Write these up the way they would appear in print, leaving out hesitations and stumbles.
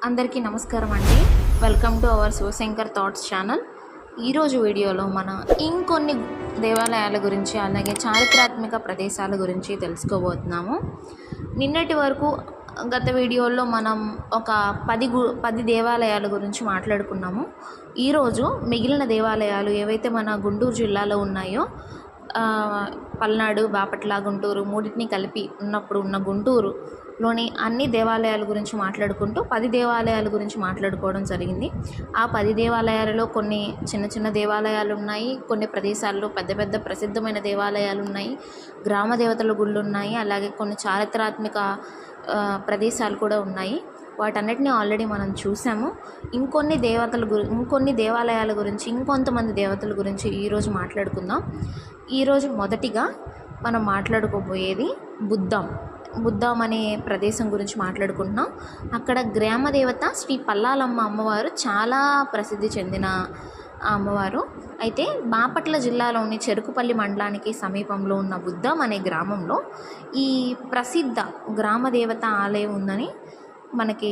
అందరికీ నమస్కారం అండి. Welcome to our Shivashankar thoughts channel. ఈరోజు వీడియోలో మనం ఇంకొన్ని దేవాలయాల గురించి అలాగే చారిత్రాత్మక ప్రదేశాల గురించి తెలుసుకోబోతున్నాము. నిన్నటి వరకు గత వీడియోలో మనం ఒక 10 దేవాలయాల గురించి మాట్లాడుకున్నాము. ఈరోజు మిగిలిన దేవాలయాలు ఏవైతే మన గుంటూరు జిల్లాలో ఉన్నాయో, పల్నాడు, బాపట్ల, గుంటూరు మూడింటిని కలిపి ఉన్న గుంటూరులోని అన్ని దేవాలయాల గురించి మాట్లాడుకుంటూ 10 దేవాలయాల గురించి మాట్లాడుకోవడం జరిగింది. ఆ 10 దేవాలయాలలో కొన్ని చిన్న చిన్న దేవాలయాలు ఉన్నాయి, కొన్ని ప్రదేశాల్లో పెద్ద పెద్ద ప్రసిద్ధమైన దేవాలయాలు ఉన్నాయి, గ్రామ దేవతల గుళ్ళు ఉన్నాయి, అలాగే కొన్ని చారిత్రాత్మక ప్రదేశాలు కూడా ఉన్నాయి. వాటన్నిటిని ఆల్రెడీ మనం చూసాము. ఇంకొన్ని దేవాలయాల గురించి, ఇంకొంతమంది దేవతల గురించి ఈరోజు మాట్లాడుకుందాం. ఈరోజు మొదటిగా మనం మాట్లాడుకోబోయేది బుద్దాం అనే ప్రదేశం గురించి మాట్లాడుకుంటున్నాం. అక్కడ గ్రామ దేవత శ్రీ పల్లాలమ్మ అమ్మవారు చాలా ప్రసిద్ధి చెందిన అమ్మవారు. అయితే బాపట్ల జిల్లాలోని చెరుకుపల్లి మండలానికి సమీపంలో ఉన్న బుద్దాం అనే గ్రామంలో ఈ ప్రసిద్ధ గ్రామ దేవత ఆలయం ఉందని మనకి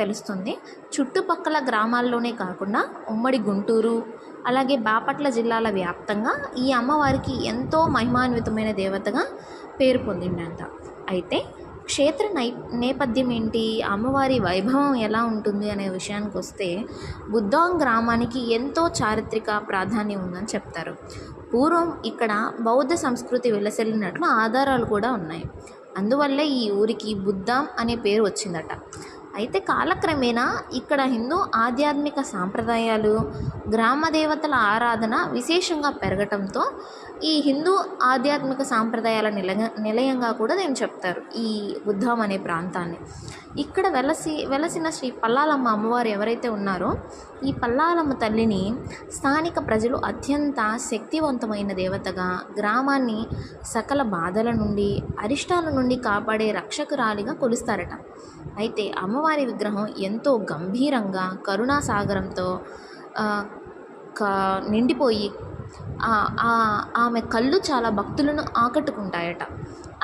తెలుస్తుంది. చుట్టుపక్కల గ్రామాల్లోనే కాకుండా ఉమ్మడి గుంటూరు అలాగే బాపట్ల జిల్లాల వ్యాప్తంగా ఈ అమ్మవారికి ఎంతో మహిమాన్వితమైన దేవతగా పేరు పొందిందంట. అయితే క్షేత్ర నేపథ్యం ఏంటి, అమ్మవారి వైభవం ఎలా ఉంటుంది అనే విషయానికి వస్తే, బుద్దాం గ్రామానికి ఎంతో చారిత్రక ప్రాధాన్యం ఉందని చెప్తారు. పూర్వం ఇక్కడ బౌద్ధ సంస్కృతి విలసిల్లినట్లు ఆధారాలు కూడా ఉన్నాయి. అందువల్లే ఈ ఊరికి బుద్దాం అనే పేరు వచ్చిందట. అయితే కాలక్రమేణా ఇక్కడ హిందూ ఆధ్యాత్మిక సాంప్రదాయాలు, గ్రామ దేవతల ఆరాధన విశేషంగా పెరగటంతో ఈ హిందూ ఆధ్యాత్మిక సాంప్రదాయాల నిలయంగా కూడా నేను చెప్తారు ఈ బుద్దాం అనే ప్రాంతాన్ని. ఇక్కడ వెలసిన శ్రీ పల్లాలమ్మ అమ్మవారు ఎవరైతే ఉన్నారో, ఈ పల్లాలమ్మ తల్లిని స్థానిక ప్రజలు అత్యంత శక్తివంతమైన దేవతగా, గ్రామాన్ని సకల బాధల నుండి, అరిష్టాల నుండి కాపాడే రక్షకురాలిగా కొలుస్తారట. అయితే అమ్మవారి విగ్రహం ఎంతో గంభీరంగా కరుణాసాగరంతో నిండిపోయి ఆమె కళ్ళు చాలా భక్తులను ఆకట్టుకుంటాయట.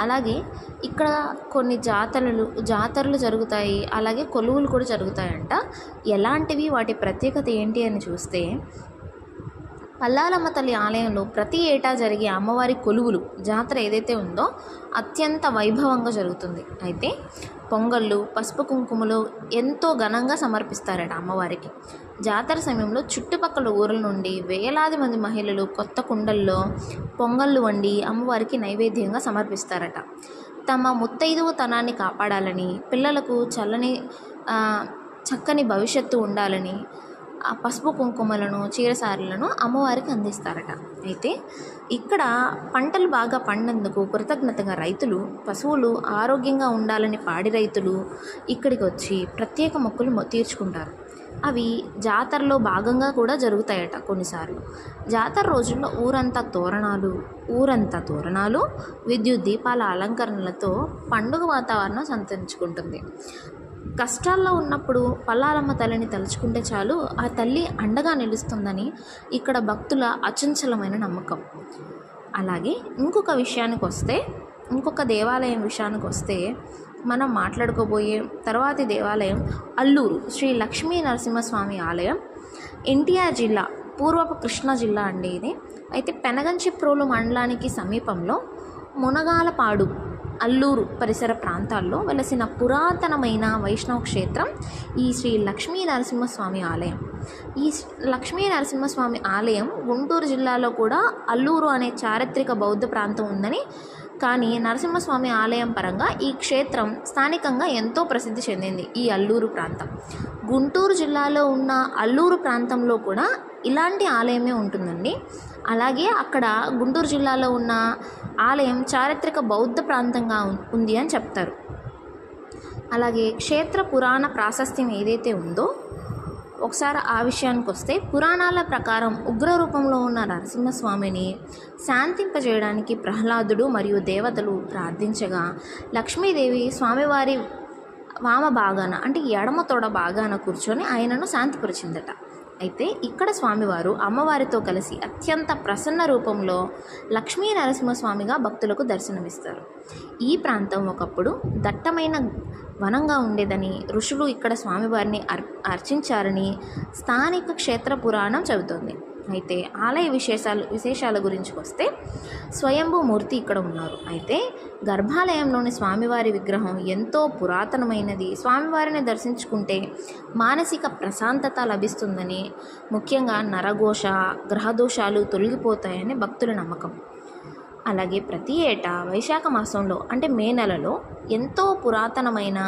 అలాగే ఇక్కడ కొన్ని జాతరలు జరుగుతాయి, అలాగే కొలువులు కూడా జరుగుతాయంట. ఎలాంటివి, వాటి ప్రత్యేకత ఏంటి అని చూస్తే, పల్లాలమ్మ తల్లి ఆలయంలో ప్రతి ఏటా జరిగే అమ్మవారి కొలువులు జాతర ఏదైతే ఉందో అత్యంత వైభవంగా జరుగుతుంది. అయితే పొంగళ్ళు, పసుపు కుంకుమలు ఎంతో ఘనంగా సమర్పిస్తారట అమ్మవారికి. జాతర సమయంలో చుట్టుపక్కల ఊర్ల నుండి వేలాది మంది మహిళలు కొత్త కుండల్లో పొంగళ్ళు వండి అమ్మవారికి నైవేద్యంగా సమర్పిస్తారట. తమ ముత్తైదువుతనాన్ని కాపాడాలని, పిల్లలకు చక్కని భవిష్యత్తు ఉండాలని ఆ పసుపు కుంకుమలను, చీరసారులను అమ్మవారికి అందిస్తారట. అయితే ఇక్కడ పంటలు బాగా పండినందుకు కృతజ్ఞతగా రైతులు, పశువులు ఆరోగ్యంగా ఉండాలని పాడి రైతులు ఇక్కడికి వచ్చి ప్రత్యేక మొక్కులు తీర్చుకుంటారు. అవి జాతరలో భాగంగా కూడా జరుగుతాయట కొన్నిసార్లు. జాతర రోజుల్లో ఊరంతా తోరణాలు, విద్యుత్ దీపాల అలంకరణలతో పండుగ వాతావరణం సంతరించుకుంటుంది. కష్టాల్లో ఉన్నప్పుడు పల్లాలమ్మ తల్లిని తలుచుకుంటే చాలు, ఆ తల్లి అండగా నిలుస్తుందని ఇక్కడ భక్తుల అచంచలమైన నమ్మకం. అలాగే ఇంకొక దేవాలయం విషయానికి వస్తే మనం మాట్లాడుకోబోయే తర్వాతి దేవాలయం అల్లూరు శ్రీ లక్ష్మీ నరసింహస్వామి ఆలయం. ఎన్టీఆర్ జిల్లా, పూర్వపు కృష్ణా జిల్లా అండి ఇది. అయితే పెనగంచిప్రోలు మండలానికి సమీపంలో మునగాలపాడు, అల్లూరు పరిసర ప్రాంతాల్లో వెలసిన పురాతనమైన వైష్ణవ క్షేత్రం ఈ శ్రీ లక్ష్మీ నరసింహస్వామి ఆలయం. ఈ లక్ష్మీ నరసింహస్వామి ఆలయం గుంటూరు జిల్లాలో కూడా అల్లూరు అనే చారిత్రక బౌద్ధ ప్రాంతం ఉందని, కానీ నరసింహస్వామి ఆలయం పరంగా ఈ క్షేత్రం స్థానికంగా ఎంతో ప్రసిద్ధి చెందింది. ఈ అల్లూరు ప్రాంతం గుంటూరు జిల్లాలో ఉన్న అల్లూరు ప్రాంతంలో కూడా ఇలాంటి ఆలయమే ఉంటుందండి. అలాగే అక్కడ గుంటూరు జిల్లాలో ఉన్న ఆలయం చారిత్రక బౌద్ధ ప్రాంతంగా ఉంది అని చెప్తారు. అలాగే క్షేత్ర పురాణ ప్రాశస్త్యం ఏదైతే ఉందో, ఒకసారి ఆ విషయానికి వస్తే, పురాణాల ప్రకారం ఉగ్ర రూపంలో ఉన్న నరసింహస్వామిని శాంతింపజేయడానికి ప్రహ్లాదుడు మరియు దేవతలు ప్రార్థించగా, లక్ష్మీదేవి స్వామివారి వామ భాగాన అంటే ఎడమ తొడ భాగాన కూర్చొని ఆయనను శాంతిపరిచిందట. అయితే ఇక్కడ స్వామివారు అమ్మవారితో కలిసి అత్యంత ప్రసన్న రూపంలో లక్ష్మీ నరసింహస్వామిగా భక్తులకు దర్శనమిస్తారు. ఈ ప్రాంతం ఒకప్పుడు దట్టమైన వనంగా ఉండేదని, ఋషులు ఇక్కడ స్వామివారిని అర్చించారని స్థానిక క్షేత్ర పురాణం చెబుతోంది. అయితే ఆలయ విశేషాల గురించి వస్తే స్వయంభూ మూర్తి ఇక్కడ ఉన్నారు. అయితే గర్భాలయంలోని స్వామివారి విగ్రహం ఎంతో పురాతనమైనది. స్వామివారిని దర్శించుకుంటే మానసిక ప్రశాంతత లభిస్తుందని, ముఖ్యంగా నరఘోష, గ్రహదోషాలు తొలగిపోతాయని భక్తుల నమ్మకం. అలాగే ప్రతి ఏటా వైశాఖ మాసంలో అంటే మే నెలలో ఎంతో పురాతనమైన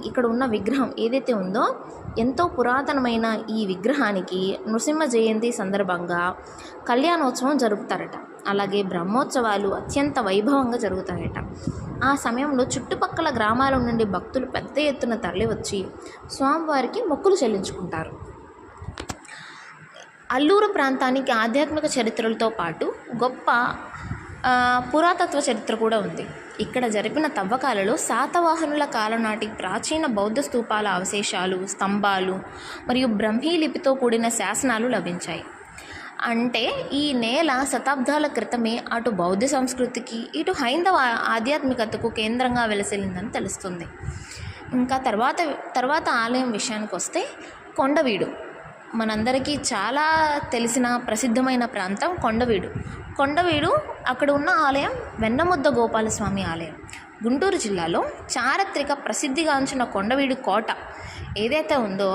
ఇక్కడ ఉన్న విగ్రహం ఏదైతే ఉందో ఎంతో పురాతనమైన ఈ విగ్రహానికి నృసింహ జయంతి సందర్భంగా కళ్యాణోత్సవం జరుపుతారట. అలాగే బ్రహ్మోత్సవాలు అత్యంత వైభవంగా జరుగుతాయట. ఆ సమయంలో చుట్టుపక్కల గ్రామాల నుండి భక్తులు పెద్ద ఎత్తున తరలివచ్చి స్వామివారికి మొక్కులు చెల్లించుకుంటారు. అల్లూరు ప్రాంతానికి ఆధ్యాత్మిక చరిత్రలతో పాటు గొప్ప పురాతత్వ చరిత్ర కూడా ఉంది. ఇక్కడ జరిపిన తవ్వకాలలో శాతవాహనుల కాలం నాటి ప్రాచీన బౌద్ధ స్తూపాల అవశేషాలు, స్తంభాలు మరియు బ్రహ్మీ లిపితో కూడిన శాసనాలు లభించాయి. అంటే ఈ నేల శతాబ్దాల క్రితమే అటు బౌద్ధ సంస్కృతికి ఇటు హైందవ ఆధ్యాత్మికతకు కేంద్రంగా వెలసిల్లిందని తెలుస్తుంది. ఇంకా తర్వాత ఆలయం విషయానికి వస్తే కొండవీడు మనందరికీ చాలా తెలిసిన ప్రసిద్ధమైన ప్రాంతం కొండవీడు అక్కడ ఉన్న ఆలయం వెన్నముద్ద గోపాలస్వామి ఆలయం. గుంటూరు జిల్లాలో చారిత్రక ప్రసిద్ధిగాంచిన కొండవీడు కోట ఏదైతే ఉందో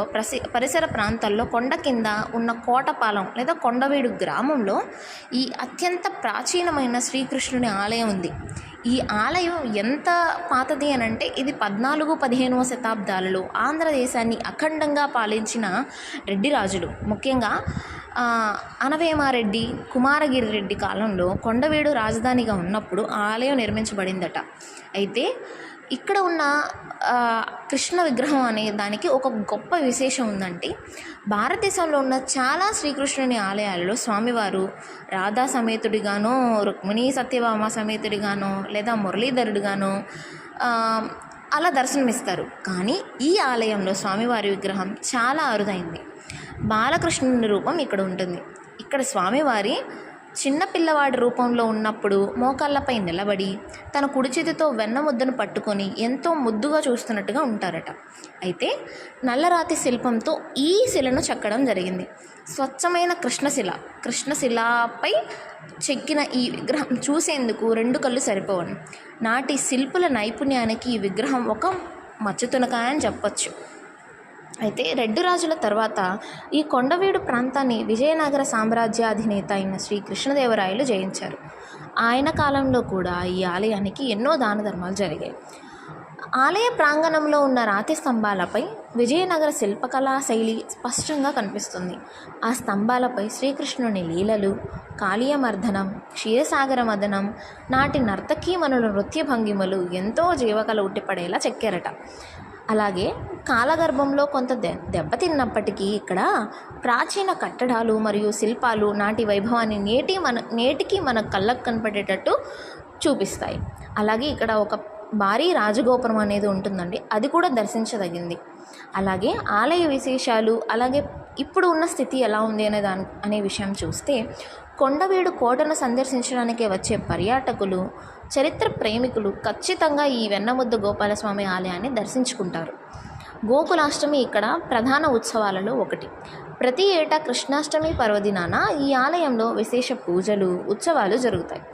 పరిసర ప్రాంతాల్లో కొండ కింద ఉన్న కోటపాలెం లేదా కొండవీడు గ్రామంలో ఈ అత్యంత ప్రాచీనమైన శ్రీకృష్ణుని ఆలయం ఉంది. ఈ ఆలయం ఎంత పాతది అని అంటే ఇది 14-15వ శతాబ్దాలలో ఆంధ్రదేశాన్ని అఖండంగా పాలించిన రెడ్డి రాజులు, ముఖ్యంగా అనవేమారెడ్డి, కుమారగిరి రెడ్డి కాలంలో కొండవీడు రాజధానిగా ఉన్నప్పుడు ఆలయం నిర్మించబడిందట. అయితే ఇక్కడ ఉన్న కృష్ణ విగ్రహం అనే దానికి ఒక గొప్ప విశేషం ఉందంటే, భారతదేశంలో ఉన్న చాలా శ్రీకృష్ణుని ఆలయాలలో స్వామివారు రాధా సమేతుడిగానో, రుక్మిణీ సత్యభామ సమేతుడిగానో లేదా మురళీధరుడిగానో అలా దర్శనమిస్తారు. కానీ ఈ ఆలయంలో స్వామివారి విగ్రహం చాలా అరుదైంది. బాలకృష్ణుని రూపం ఇక్కడ ఉంటుంది. ఇక్కడ స్వామివారి చిన్నపిల్లవాడి రూపంలో ఉన్నప్పుడు మోకాళ్ళపై నిలబడి తన కుడి చేతితో వెన్న ముద్దను పట్టుకొని ఎంతో ముద్దుగా చూస్తున్నట్టుగా ఉంటారట. అయితే నల్లరాతి శిల్పంతో ఈ శిలను చెక్కడం జరిగింది. స్వచ్ఛమైన కృష్ణశిలపై చెక్కిన ఈ విగ్రహం చూసేందుకు 2 కళ్ళు సరిపోవను. నాటి శిల్పుల నైపుణ్యానికి ఈ విగ్రహం ఒక మచ్చుతునకాయ అని చెప్పచ్చు. అయితే రెడ్డి రాజుల తర్వాత ఈ కొండవీడు ప్రాంతాన్ని విజయనగర సామ్రాజ్యాధినేత అయిన శ్రీ కృష్ణదేవరాయలు జయించారు. ఆయన కాలంలో కూడా ఈ ఆలయానికి ఎన్నో దాన ధర్మాలు జరిగాయి. ఆలయ ప్రాంగణంలో ఉన్న రాతి స్తంభాలపై విజయనగర శిల్పకళా శైలి స్పష్టంగా కనిపిస్తుంది. ఆ స్తంభాలపై శ్రీకృష్ణుని లీలలు, కాళీయమర్దనం, క్షీరసాగర మదనం, నాటి నర్తకీమణుల నృత్య భంగిమలు ఎంతో జీవకళ ఉట్టిపడేలా చెక్కారట. అలాగే కాలగర్భంలో కొంత దెబ్బతిన్నప్పటికీ ఇక్కడ ప్రాచీన కట్టడాలు మరియు శిల్పాలు నాటి వైభవాన్ని నేటికి మన కళ్ళకు కనపడేటట్టు చూపిస్తాయి. అలాగే ఇక్కడ ఒక భారీ రాజగోపురం అనేది ఉంటుందండి, అది కూడా దర్శించదగింది. అలాగే ఆలయ విశేషాలు, అలాగే ఇప్పుడు ఉన్న స్థితి ఎలా ఉంది అనే విషయం చూస్తే, కొండవీడు కోటను సందర్శించడానికి వచ్చే పర్యాటకులు, చరిత్ర ప్రేమికులు ఖచ్చితంగా ఈ వెన్నముద్ద గోపాలస్వామి ఆలయాన్ని దర్శించుకుంటారు. గోకులాష్టమి ఇక్కడ ప్రధాన ఉత్సవాలలో ఒకటి. ప్రతి ఏటా కృష్ణాష్టమి పర్వదినాన ఈ ఆలయంలో విశేష పూజలు, ఉత్సవాలు జరుగుతాయి.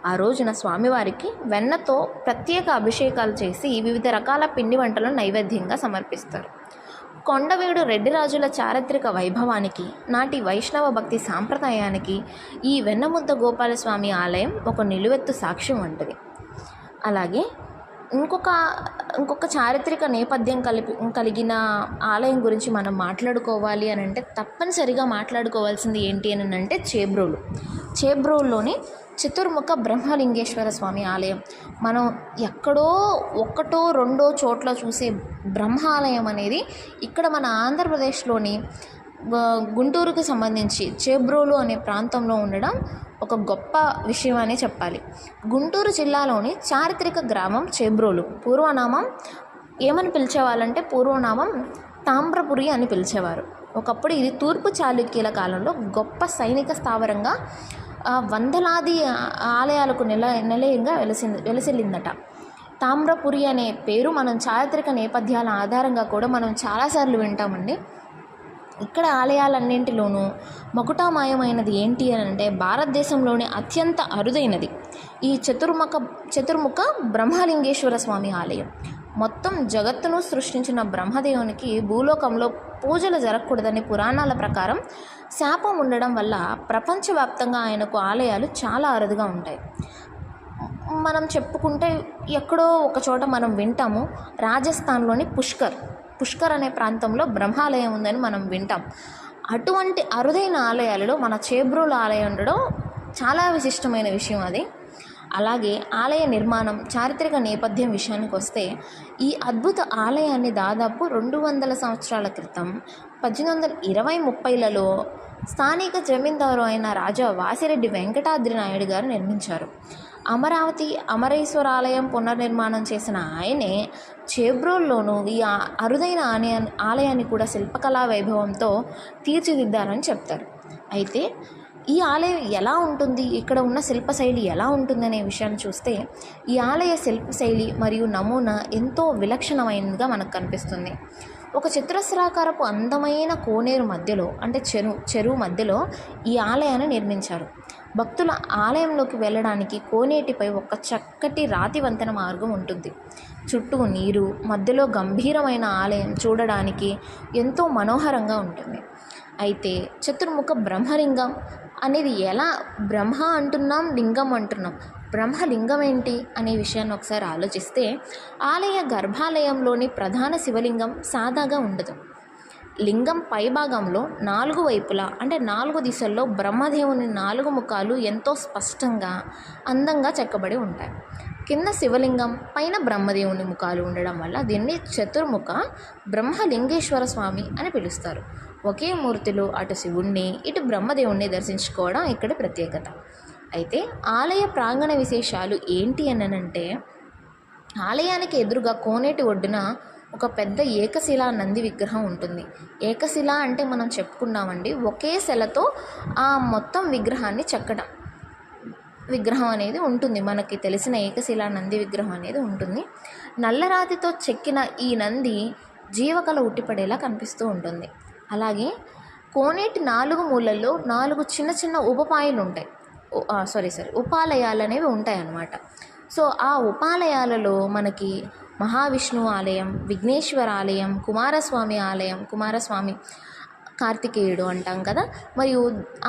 ఆ రోజున స్వామివారికి వెన్నతో ప్రత్యేక అభిషేకాలు చేసి వివిధ రకాల పిండి వంటలను నైవేద్యంగా సమర్పిస్తారు. కొండవీడు రెడ్డి రాజుల చారిత్రక వైభవానికి, నాటి వైష్ణవ భక్తి సాంప్రదాయానికి ఈ వెన్నముద్ద గోపాలస్వామి ఆలయం ఒక నిలువెత్తు సాక్ష్యం వంటిది. అలాగే ఇంకొక చారిత్రక నేపథ్యం కలిగిన ఆలయం గురించి మనం మాట్లాడుకోవాలి అని అంటే తప్పనిసరిగా మాట్లాడుకోవాల్సింది ఏంటి అని అంటే చేబ్రోలులోని చతుర్ముఖ బ్రహ్మలింగేశ్వర స్వామి ఆలయం. మనం ఎక్కడో 1-2 చోట్ల చూసే బ్రహ్మాలయం అనేది ఇక్కడ మన ఆంధ్రప్రదేశ్లోని గుంటూరుకు సంబంధించి చేబ్రోలు అనే ప్రాంతంలో ఉండడం ఒక గొప్ప విషయం అనే చెప్పాలి. గుంటూరు జిల్లాలోని చారిత్రక గ్రామం చేబ్రోలు. పూర్వనామం ఏమని పిలిచేవాళ్ళంటే పూర్వనామం తామ్రపురి అని పిలిచేవారు. ఒకప్పుడు ఇది తూర్పు చాళుక్యుల కాలంలో గొప్ప సైనిక స్థావరంగా వందలాది ఆలయాలకు నిలయంగా వెలసిల్లిందట. తామ్రపురి అనే పేరు మనం చారిత్రక నేపథ్యాల ఆధారంగా కూడా మనం చాలాసార్లు వింటామండి. ఇక్కడ ఆలయాలన్నింటిలోనూ మకుటామాయమైనది ఏంటి అని అంటే భారతదేశంలోనే అత్యంత అరుదైనది ఈ చతుర్ముఖ బ్రహ్మలింగేశ్వర స్వామి ఆలయం. మొత్తం జగత్తును సృష్టించిన బ్రహ్మదేవునికి భూలోకంలో పూజలు జరగకూడదని పురాణాల ప్రకారం శాపం ఉండడం వల్ల ప్రపంచవ్యాప్తంగా ఆయనకు ఆలయాలు చాలా అరుదుగా ఉంటాయి. మనం చెప్పుకుంటే ఎక్కడో ఒక చోట మనం వింటాము, రాజస్థాన్లోని పుష్కర్ అనే ప్రాంతంలో బ్రహ్మాలయం ఉందని మనం వింటాం. అటువంటి అరుదైన ఆలయాలలో మన చేబ్రోలు ఆలయం ఉండడం చాలా విశిష్టమైన విషయం అది. అలాగే ఆలయ నిర్మాణం, చారిత్రక నేపథ్యం విషయానికి వస్తే ఈ అద్భుత ఆలయాన్ని దాదాపు 200 సంవత్సరాల క్రితం 1820-30లలో స్థానిక జమీందారు అయిన రాజా వాసిరెడ్డి వెంకటాద్రి నాయుడు గారు నిర్మించారు. అమరావతి అమరేశ్వర ఆలయం పునర్నిర్మాణం చేసిన ఆయనే చేబ్రోల్లోనూ ఈ అరుదైన ఆలయాన్ని కూడా శిల్పకళా వైభవంతో తీర్చిదిద్దారని చెప్తారు. అయితే ఈ ఆలయం ఎలా ఉంటుంది, ఇక్కడ ఉన్న శిల్పశైలి ఎలా ఉంటుందనే విషయాన్ని చూస్తే ఈ ఆలయ శిల్పశైలి మరియు నమూనా ఎంతో విలక్షణమైనదిగా మనకు కనిపిస్తుంది. ఒక చతురస్రాకారపు అందమైన కోనేరు మధ్యలో అంటే చెరువు మధ్యలో ఈ ఆలయాన్ని నిర్మించారు. భక్తుల ఆలయంలోకి వెళ్ళడానికి కోనేటిపై ఒక చక్కటి రాతి వంతెన మార్గం ఉంటుంది. చుట్టూ నీరు, మధ్యలో గంభీరమైన ఆలయం చూడడానికి ఎంతో మనోహరంగా ఉంటుంది. అయితే చతుర్ముఖ బ్రహ్మలింగం అనేది ఎలా బ్రహ్మ అంటున్నాం, లింగం అంటున్నాం, బ్రహ్మలింగం ఏంటి అనే విషయాన్ని ఒకసారి ఆలోచిస్తే ఆలయ గర్భాలయంలోని ప్రధాన శివలింగం సాదాగా ఉండదు. లింగం పైభాగంలో 4 వైపులా అంటే 4 దిశల్లో బ్రహ్మదేవుని 4 ముఖాలు ఎంతో స్పష్టంగా అందంగా చెక్కబడి ఉంటాయి. కింద శివలింగం, పైన బ్రహ్మదేవుని ముఖాలు ఉండడం వల్ల దీన్ని చతుర్ముఖ బ్రహ్మలింగేశ్వర స్వామి అని పిలుస్తారు. ఒకే మూర్తిలో అటు శివుణ్ణి ఇటు బ్రహ్మదేవుణ్ణి దర్శించుకోవడం ఇక్కడి ప్రత్యేకత. అయితే ఆలయ ప్రాంగణ విశేషాలు ఏంటి అనంటే ఆలయానికి ఎదురుగా కోనేటి ఒడ్డున ఒక పెద్ద ఏకశిలా నంది విగ్రహం ఉంటుంది. ఏకశిల అంటే మనం చెప్పుకున్నామండి, ఒకే శిలతో ఆ మొత్తం విగ్రహాన్ని చెక్కడం విగ్రహం అనేది ఉంటుంది. మనకి తెలిసిన ఏకశిలా నంది విగ్రహం అనేది ఉంటుంది. నల్లరాతితో చెక్కిన ఈ నంది జీవకళ ఉట్టిపడేలా కనిపిస్తూ ఉంటుంది. అలాగే కోనేటి 4 మూలల్లో 4 చిన్న చిన్న ఉపాయాలు ఉంటాయి. ఉపాలయాలు అనేవి ఉంటాయి అన్నమాట. సో ఆ ఉపాలయాలలో మనకి మహావిష్ణు ఆలయం, విఘ్నేశ్వర ఆలయం, కుమారస్వామి ఆలయం, కుమారస్వామి కార్తికేయుడు అంటాం కదా, మరియు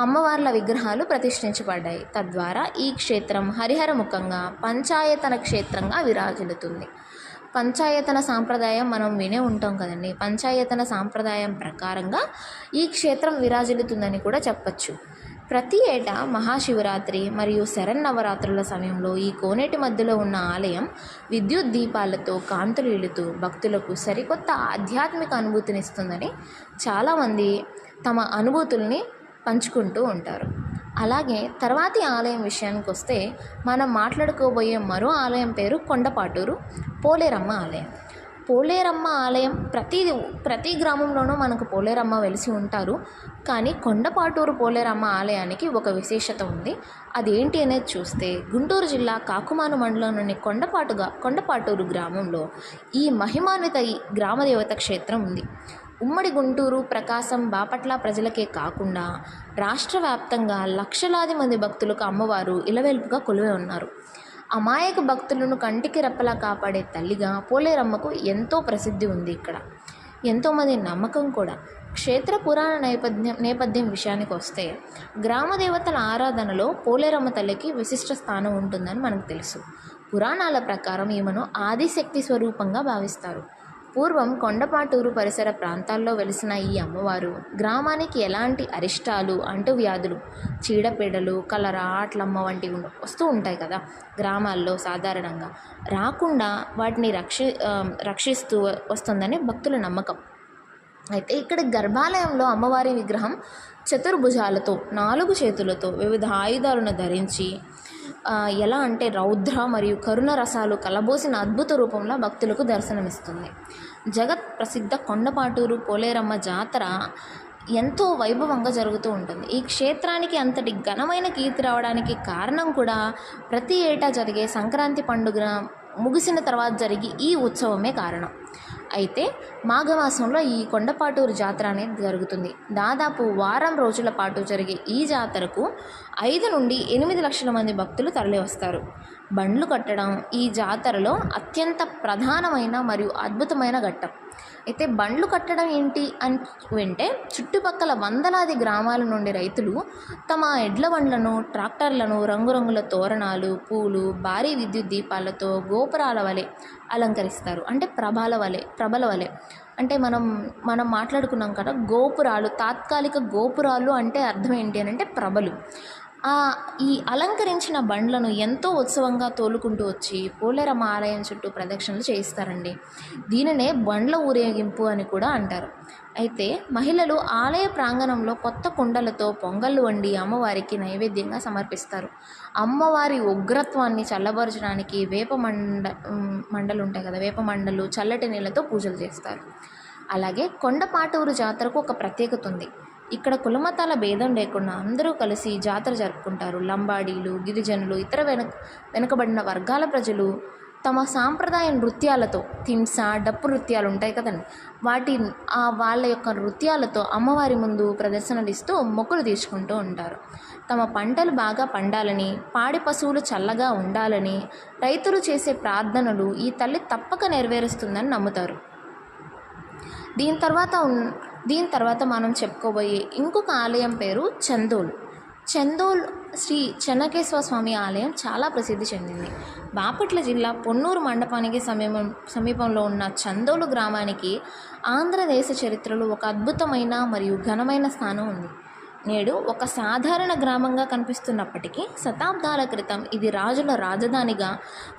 అమ్మవార్ల విగ్రహాలు ప్రతిష్ఠించబడ్డాయి. తద్వారా ఈ క్షేత్రం హరిహరముఖంగా పంచాయతన క్షేత్రంగా విరాజిల్లుతుంది. పంచాయతన సాంప్రదాయం మనం వినే ఉంటాం కదండి. పంచాయతన సాంప్రదాయం ప్రకారంగా ఈ క్షేత్రం విరాజిల్లుతుందని కూడా చెప్పచ్చు. ప్రతి ఏటా మహాశివరాత్రి మరియు శరన్నవరాత్రుల సమయంలో ఈ కోనేటి మధ్యలో ఉన్న ఆలయం విద్యుత్ దీపాలతో కాంతులీలుతూ భక్తులకు సరికొత్త ఆధ్యాత్మిక అనుభూతినిస్తుందని చాలామంది తమ అనుభూతుల్ని పంచుకుంటూ ఉంటారు. అలాగే తర్వాతి ఆలయం విషయానికి వస్తే మనం మాట్లాడుకోబోయే మరో ఆలయం పేరు కొండపాటూరు పోలేరమ్మ ఆలయం. పోలేరమ్మ ఆలయం ప్రతి గ్రామంలోనూ మనకు పోలేరమ్మ వెలిసి ఉంటారు. కానీ కొండపాటూరు పోలేరమ్మ ఆలయానికి ఒక విశేషత ఉంది. అదేంటి అనేది చూస్తే గుంటూరు జిల్లా కాకుమాను మండలంలోని కొండపాటూరు గ్రామంలో ఈ మహిమాన్విత గ్రామదేవత క్షేత్రం ఉంది. ఉమ్మడి గుంటూరు, ప్రకాశం, బాపట్ల ప్రజలకే కాకుండా రాష్ట్ర వ్యాప్తంగా లక్షలాది మంది భక్తులకు అమ్మవారు ఇలవెల్పుగా కొలువై ఉన్నారు. అమాయక భక్తులను కంటికి రెప్పలా కాపాడే తల్లిగా పోలేరమ్మకు ఎంతో ప్రసిద్ధి ఉంది. ఇక్కడ ఎంతోమంది నమ్మకం కూడా. క్షేత్ర పురాణ నేపథ్యం విషయానికి వస్తే గ్రామదేవతల ఆరాధనలో పోలేరమ్మ తల్లికి విశిష్ట స్థానం ఉంటుందని మనకు తెలుసు. పురాణాల ప్రకారం ఈమెను ఆదిశక్తి స్వరూపంగా భావిస్తారు. పూర్వం కొండపాటూరు పరిసర ప్రాంతాల్లో వెలిసిన ఈ అమ్మవారు గ్రామానికి ఎలాంటి అరిష్టాలు, అంటువ్యాధులు, చీడపీడలు, కలరా, ఆట్లమ్మ వంటివి వస్తూ ఉంటాయి కదా గ్రామాల్లో సాధారణంగా, రాకుండా వాటిని రక్షిస్తూ వస్తుందని భక్తుల నమ్మకం. అయితే ఇక్కడ గర్భాలయంలో అమ్మవారి విగ్రహం చతుర్భుజాలతో 4 చేతులతో వివిధ ఆయుధాలను ధరించి ఎలా అంటే రౌద్ర మరియు కరుణ రసాలు కలబోసిన అద్భుత రూపంలో భక్తులకు దర్శనమిస్తుంది. జగత్ ప్రసిద్ధ కొండపాటూరు పోలేరమ్మ జాతర ఎంతో వైభవంగా జరుగుతూ ఉంటుంది. ఈ క్షేత్రానికి అంతటి ఘనమైన కీర్తి రావడానికి కారణం కూడా ప్రతి ఏటా జరిగే సంక్రాంతి పండుగ ముగిసిన తర్వాత జరిగి ఈ ఉత్సవమే కారణం. అయితే మాఘమాసంలో ఈ కొండపాటూరు జాతర అనేది జరుగుతుంది. దాదాపు వారం రోజుల పాటు జరిగే ఈ జాతరకు 5 నుండి 8 లక్షల మంది భక్తులు తరలివస్తారు. బండ్లు కట్టడం ఈ జాతరలో అత్యంత ప్రధానమైన మరియు అద్భుతమైన ఘట్టం. అయితే బండ్లు కట్టడం ఏంటి అని వింటే, చుట్టుపక్కల వందలాది గ్రామాల నుండి రైతులు తమ ఎడ్ల బండ్లను, ట్రాక్టర్లను రంగురంగుల తోరణాలు, పూలు, భారీ విద్యుత్ దీపాలతో గోపురాల వలె అలంకరిస్తారు. అంటే ప్రభల వలె అంటే మనం మాట్లాడుకున్నాం కదా, గోపురాలు, తాత్కాలిక గోపురాలు అంటే అర్థం ఏంటి అని అంటే ప్రభలు. ఈ అలంకరించిన బండ్లను ఎంతో ఉత్సవంగా తోలుకుంటూ వచ్చి పోలేరమ్మ ఆలయం చుట్టూ ప్రదక్షిణలు చేయిస్తారండి. దీనినే బండ్ల ఊరేగింపు అని కూడా అంటారు. అయితే మహిళలు ఆలయ ప్రాంగణంలో కొత్త కుండలతో పొంగళ్ళు వండి అమ్మవారికి నైవేద్యంగా సమర్పిస్తారు. అమ్మవారి ఉగ్రత్వాన్ని చల్లబరచడానికి మండలు ఉంటాయి కదా, వేప మండలు చల్లటి నీళ్ళతో పూజలు చేస్తారు. అలాగే కొండపాటూరు జాతరకు ఒక ప్రత్యేకత ఉంది. ఇక్కడ కులమతాల భేదం లేకుండా అందరూ కలిసి జాతర జరుపుకుంటారు. లంబాడీలు, గిరిజనులు, ఇతర వెనుకబడిన వర్గాల ప్రజలు తమ సాంప్రదాయ నృత్యాలతో, తింస, డప్పు నృత్యాలు ఉంటాయి కదండి, వాళ్ళ యొక్క నృత్యాలతో అమ్మవారి ముందు ప్రదర్శనలు ఇస్తూ మొక్కులు తీసుకుంటూ ఉంటారు. తమ పంటలు బాగా పండాలని, పాడి పశువులు చల్లగా ఉండాలని రైతులు చేసే ప్రార్థనలు ఈ తల్లి తప్పక నెరవేరుస్తుందని నమ్ముతారు. దీని తర్వాత మనం చెప్పుకోబోయే ఇంకొక ఆలయం పేరు చందోల్ శ్రీ చెన్నకేశవ స్వామి ఆలయం చాలా ప్రసిద్ధి చెందింది. బాపట్ల జిల్లా పొన్నూరు మండపానికి సమీపంలో ఉన్న చందోలు గ్రామానికి ఆంధ్రదేశ చరిత్రలో ఒక అద్భుతమైన మరియు ఘనమైన స్థానం ఉంది. నేడు ఒక సాధారణ గ్రామంగా కనిపిస్తున్నప్పటికీ శతాబ్దాల క్రితం ఇది రాజుల రాజధానిగా,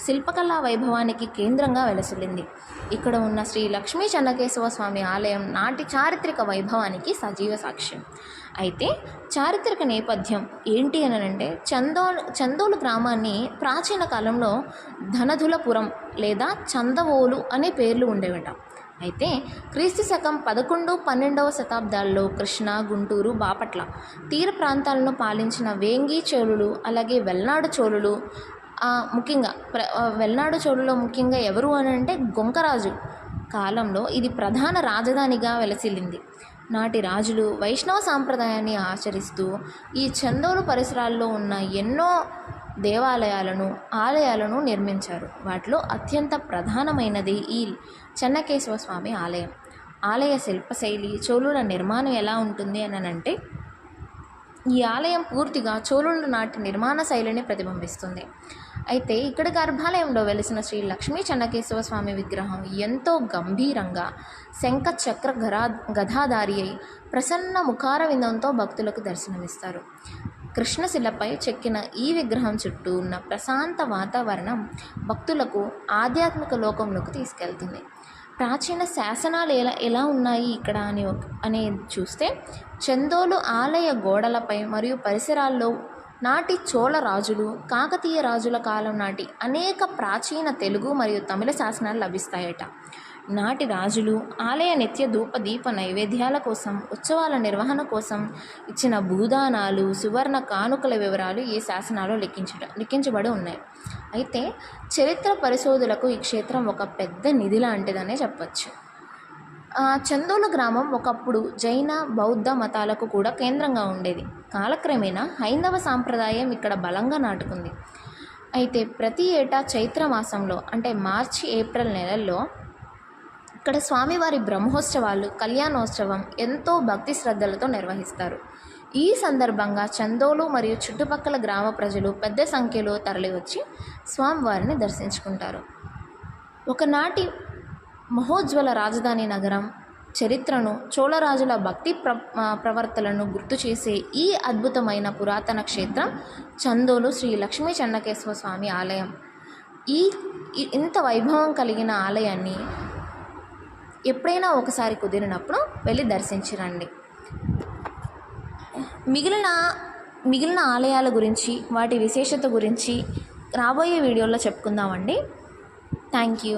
శిల్పకళా వైభవానికి కేంద్రంగా వెలసిల్లింది. ఇక్కడ ఉన్న శ్రీ లక్ష్మీ చెన్నకేశవ స్వామి ఆలయం నాటి చారిత్రక వైభవానికి సజీవ సాక్ష్యం. అయితే చారిత్రక నేపథ్యం ఏంటి అని అంటే, చందోలు గ్రామాన్ని ప్రాచీన కాలంలో ధనధులపురం లేదా చందవోలు అనే పేర్లు ఉండేవట. అయితే క్రీస్తు శకం 11, 12వ శతాబ్దాల్లో కృష్ణా, గుంటూరు, బాపట్ల తీర ప్రాంతాలను పాలించిన వేంగి చోళులు, అలాగే వెల్నాడు చోళులు, వెల్నాడు చోళులో ముఖ్యంగా ఎవరు అని అంటే గొంకరాజు కాలంలో ఇది ప్రధాన రాజధానిగా వెలసిల్లింది. నాటి రాజులు వైష్ణవ సాంప్రదాయాన్ని ఆచరిస్తూ ఈ చందోలు పరిసరాల్లో ఉన్న ఎన్నో ఆలయాలను నిర్మించారు. వాటిలో అత్యంత ప్రధానమైనది ఈ చెన్నకేశవ స్వామి ఆలయం. ఆలయ శిల్పశైలి, చోళుల నిర్మాణం ఎలా ఉంటుంది అని అంటే, ఈ ఆలయం పూర్తిగా చోళుల నాటి నిర్మాణ శైలిని ప్రతిబింబిస్తుంది. అయితే ఇక్కడ గర్భాలయంలో వెలిసిన శ్రీ లక్ష్మీ చెన్నకేశవ స్వామి విగ్రహం ఎంతో గంభీరంగా శంఖ చక్ర గదాధారి అయి ప్రసన్న ముఖార విందంతో భక్తులకు దర్శనమిస్తారు. కృష్ణశిలపై చెక్కిన ఈ విగ్రహం చుట్టూ ఉన్న ప్రశాంత వాతావరణం భక్తులకు ఆధ్యాత్మిక లోకంలోకి తీసుకెళ్తుంది. ప్రాచీన శాసనాలు ఎలా ఉన్నాయి ఇక్కడ అనేది చూస్తే, చందోలు ఆలయ గోడలపై మరియు పరిసరాల్లో నాటి చోళ రాజులు, కాకతీయ రాజుల కాలం నాటి అనేక ప్రాచీన తెలుగు మరియు తమిళ శాసనాలు లభిస్తాయట. నాటి రాజులు ఆలయ నిత్య దీప నైవేద్యాల కోసం, ఉత్సవాల నిర్వహణ కోసం ఇచ్చిన భూదానాలు, సువర్ణ కానుకల వివరాలు ఈ శాసనాలు లిఖించబడి ఉన్నాయి. అయితే చరిత్ర పరిశోధకులకు ఈ క్షేత్రం ఒక పెద్ద నిధి లాంటిదనే చెప్పచ్చు. చందోలు గ్రామం ఒకప్పుడు జైన, బౌద్ధ మతాలకు కూడా కేంద్రంగా ఉండేది. కాలక్రమేణా హైందవ సాంప్రదాయం ఇక్కడ బలంగా నాటుకుంది. అయితే ప్రతి ఏటా చైత్ర మాసంలో అంటే మార్చి, ఏప్రిల్ నెలల్లో ఇక్కడ స్వామివారి బ్రహ్మోత్సవాలు, కళ్యాణోత్సవం ఎంతో భక్తి శ్రద్ధలతో నిర్వహిస్తారు. ఈ సందర్భంగా చందోలు మరియు చుట్టుపక్కల గ్రామ ప్రజలు పెద్ద సంఖ్యలో తరలివచ్చి స్వామివారిని దర్శించుకుంటారు. ఒకనాటి మహోజ్వల రాజధాని నగరం చరిత్రను, చోళరాజుల భక్తి ప్రవర్తనలను గుర్తు చేసే ఈ అద్భుతమైన పురాతన క్షేత్రం చందోలు శ్రీ లక్ష్మీ చెన్నకేశవ స్వామి ఆలయం. ఇంత వైభవం కలిగిన ఆలయాన్ని ఎప్పుడైనా ఒకసారి కుదిరినప్పుడు వెళ్ళి దర్శించిరండి. మిగిలిన ఆలయాల గురించి, వాటి విశేషత గురించి రాబోయే వీడియోలో చెప్పుకుందామండి. Thank you.